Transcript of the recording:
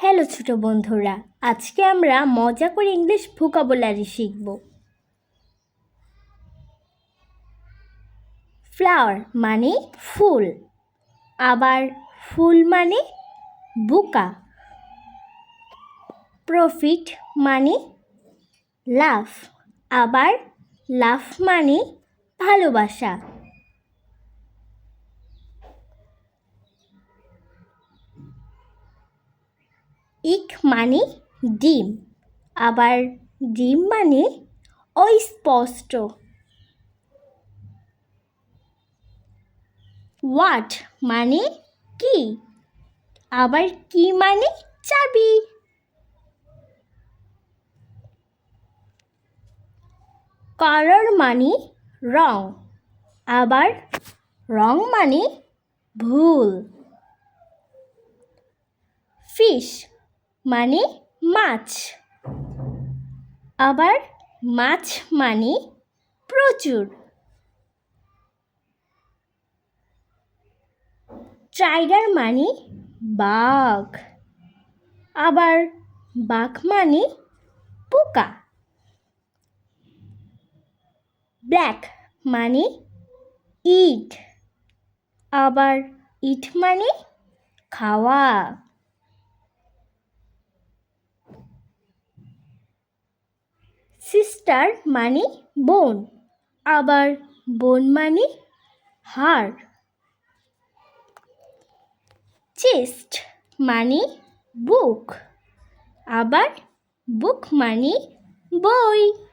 Hello ছোট বন্ধুরা, আজকে আমরা মজা করে ইংলিশ ভোকাবুলারি শিখব। ফ্লাওয়ার মানে ফুল, আবার ফুল মানে বোকা। প্রফিট মানে লাভ, আবার লাভ মানে ভালোবাসা। ইক মানে ডিম, আবার ডিম মানে অস্পষ্ট। হোয়াট মানে কি, আবার কি মানে চাবি। কালার মানে রং, আবার রং মানে ভুল। ফিশ মানে মাছ, আবার মাছ মানে প্রচুর। টাইগার মানে বাঘ, আবার বাঘ মানে পোকা। ব্ল্যাক মানে ইট, আবার ইট মানে খাওয়া। সিস্টার মানে বোন, আবার বোন মানে হাড়। চেস্ট মানে বুক, আবার বুক মানে বই।